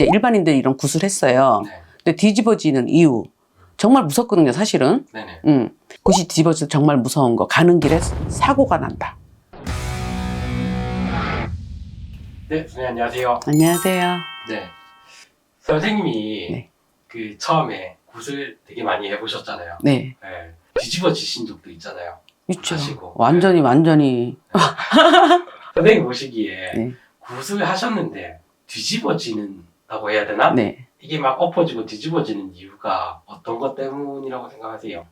이제 일반인들이 이런 구술했어요. 네. 근데 뒤집어지는 이유 정말 무섭거든요, 사실은. 네네. 굿이 뒤집어져서 정말 무서운 거. 가는 길에 사고가 난다. 네, 선생님 안녕하세요. 안녕하세요. 네. 선생님이 네. 그 처음에 굿을 되게 많이 해보셨잖아요. 네. 네. 뒤집어지신 적도 있잖아요. 있죠. 하시고. 완전히. 선생님 보시기에 네. 굿을 하셨는데 뒤집어지는다고 해야 되나? 네. 이게 막 엎어지고 뒤집어지는 이유가 어떤 것 때문이라고 생각하세요?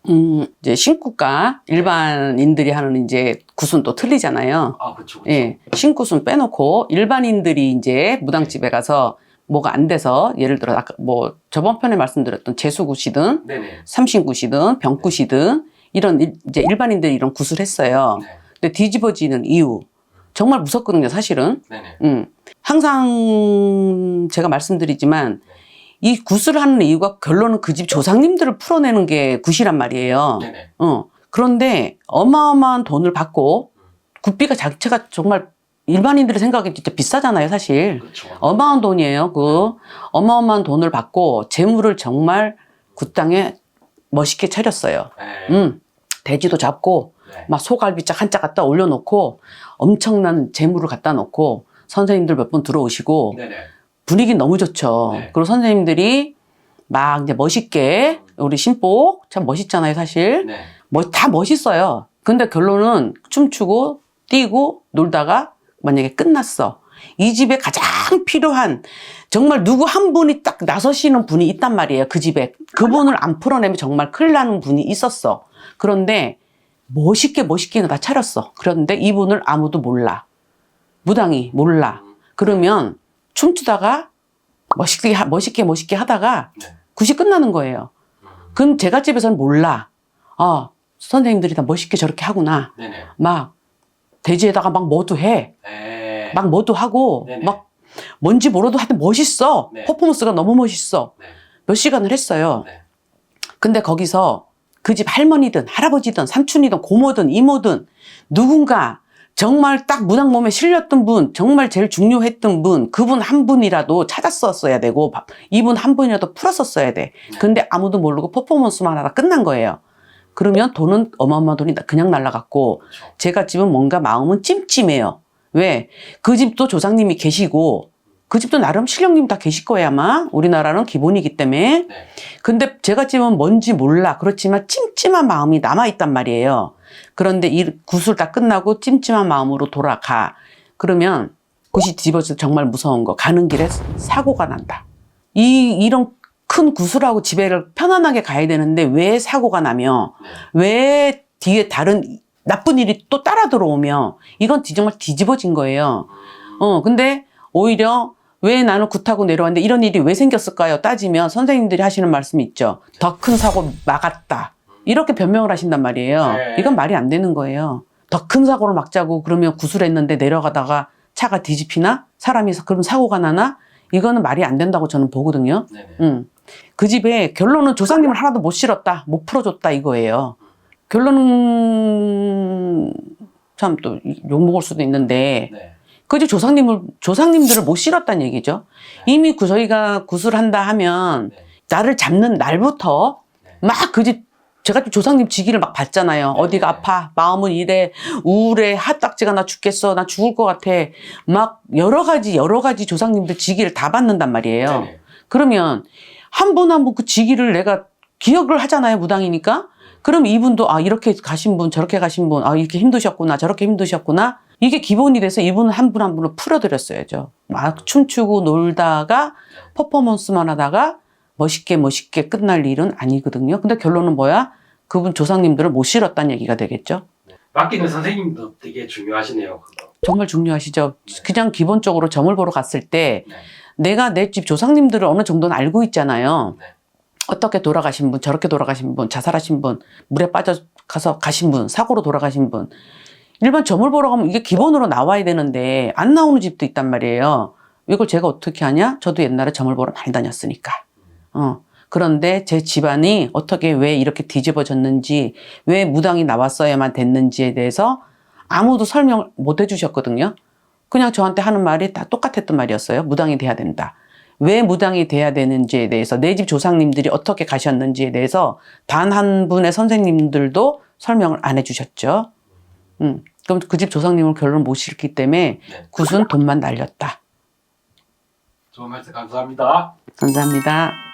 이제 신굿과 일반인들이 하는 이제 굿은 또 틀리잖아요. 아, 그쵸. 예. 신굿은 빼놓고 일반인들이 이제 무당집에 가서 뭐가 안 돼서 예를 들어 아까 뭐 저번 편에 말씀드렸던 재수굿이든 네네. 삼신굿이든 병굿이든 이런 이제 일반인들이 이런 굿을 했어요. 네. 근데 뒤집어지는 이유 정말 무섭거든요, 사실은. 네네. 항상 제가 말씀드리지만 이 굿을 하는 이유가 결론은 그 집 조상님들을 풀어내는 게 굿이란 말이에요. 네네. 그런데 어마어마한 돈을 받고 굿비가 자체가 정말 일반인들의 생각에 진짜 비싸잖아요, 사실. 그렇죠. 어마어마한 돈이에요. 그 어마어마한 돈을 받고 재물을 정말 굿당에 멋있게 차렸어요. 네. 돼지도 잡고 네. 막 소갈비짝 한짝 갖다 올려놓고 엄청난 재물을 갖다 놓고 선생님들 몇 분 들어오시고 네네. 분위기 너무 좋죠. 네. 그리고 선생님들이 막 이제 멋있게 우리 신복 참 멋있잖아요, 사실. 네. 다 멋있어요. 근데 결론은 춤추고 뛰고 놀다가 만약에 끝났어. 이 집에 가장 필요한 정말 누구 한 분이 딱 나서시는 분이 있단 말이에요. 그 집에. 그분을 안 풀어내면 정말 큰일 나는 분이 있었어. 그런데 멋있게 다 차렸어. 그런데 이분을 아무도 몰라. 무당이 몰라. 그러면 춤추다가 멋있게 하다가 네. 굿이 끝나는 거예요. 그럼 제가 집에서는 몰라. 선생님들이 다 멋있게 저렇게 하구나. 네네. 막 돼지에다가 막 뭐도 해. 네. 막 뭐도 하고 네네. 막 뭔지 모르도 하여튼 멋있어. 네. 퍼포먼스가 너무 멋있어. 네. 몇 시간을 했어요. 네. 근데 거기서 그 집 할머니든 할아버지든 삼촌이든 고모든 이모든 누군가 정말 딱 무당 몸에 실렸던 분, 정말 제일 중요했던 분, 그분 한 분이라도 찾았었어야 되고 이분 한 분이라도 풀었었어야 돼. 근데 아무도 모르고 퍼포먼스만 하다 끝난 거예요. 그러면 돈은 어마어마한 돈이 그냥 날라갔고 그렇죠. 제가 집은 뭔가 마음은 찜찜해요. 왜? 그 집도 조상님이 계시고 그 집도 나름 신령님 다 계실 거예요, 아마. 우리나라는 기본이기 때문에. 네. 근데 제가 집은 뭔지 몰라. 그렇지만 찜찜한 마음이 남아있단 말이에요. 그런데 이 굿을 다 끝나고 찜찜한 마음으로 돌아가. 그러면 굿이 뒤집어져서 정말 무서운 거. 가는 길에 사고가 난다. 이런 큰 굿을 집에를 편안하게 가야 되는데 왜 사고가 나며 왜 뒤에 다른 나쁜 일이 또 따라 들어오며 이건 정말 뒤집어진 거예요. 근데 오히려 왜 나는 굿하고 내려왔는데 이런 일이 왜 생겼을까요? 따지면 선생님들이 하시는 말씀이 있죠. 더 큰 사고 막았다. 이렇게 변명을 하신단 말이에요. 네. 이건 말이 안 되는 거예요. 더 큰 사고를 막자고 그러면 구술했는데 내려가다가 차가 뒤집히나? 사람이 그럼 사고가 나나? 이거는 말이 안 된다고 저는 보거든요. 네네. 그 집에 결론은 조상님을 하나도 못 실었다. 못 풀어줬다 이거예요. 결론은 참 또 욕먹을 수도 있는데 네. 그 집 조상님들을 못 실었다는 얘기죠. 이미 저희가 구술한다 하면 네. 나를 잡는 날부터 네. 막 그 집 제가 조상님 지기를 막 받잖아요. 네. 어디가 아파, 마음은 이래, 우울해, 핫딱지가 나 죽겠어, 나 죽을 것 같아. 막 여러 가지 조상님들 지기를 다 받는단 말이에요. 네네. 그러면 한 분 한 분 그 지기를 내가 기억을 하잖아요, 무당이니까. 그럼 이분도 이렇게 가신 분, 저렇게 가신 분, 이렇게 힘드셨구나, 저렇게 힘드셨구나. 이게 기본이 돼서 이분 한 분 한 분을 풀어드렸어야죠. 막 춤추고 놀다가 퍼포먼스만 하다가 멋있게 끝날 일은 아니거든요. 근데 결론은 뭐야? 그분 조상님들을 못 실었다는 얘기가 되겠죠. 맡기는 선생님도 되게 중요하시네요. 그거. 정말 중요하시죠. 그냥 기본적으로 점을 보러 갔을 때 네. 내가 내 집 조상님들을 어느 정도는 알고 있잖아요. 네. 어떻게 돌아가신 분, 저렇게 돌아가신 분, 자살하신 분, 물에 빠져가서 가신 분, 사고로 돌아가신 분. 일반 점을 보러 가면 이게 기본으로 나와야 되는데 안 나오는 집도 있단 말이에요. 이걸 제가 어떻게 하냐? 저도 옛날에 점을 보러 많이 다녔으니까. 그런데 제 집안이 어떻게 왜 이렇게 뒤집어졌는지, 왜 무당이 나왔어야만 됐는지에 대해서 아무도 설명을 못 해주셨거든요. 그냥 저한테 하는 말이 다 똑같았던 말이었어요. 무당이 돼야 된다. 왜 무당이 돼야 되는지에 대해서 내 집 조상님들이 어떻게 가셨는지에 대해서 단 한 분의 선생님들도 설명을 안 해주셨죠. 그럼 그 집 조상님을 결론 모시기 때문에 네. 굿은 돈만 날렸다. 좋은 말씀 감사합니다. 감사합니다.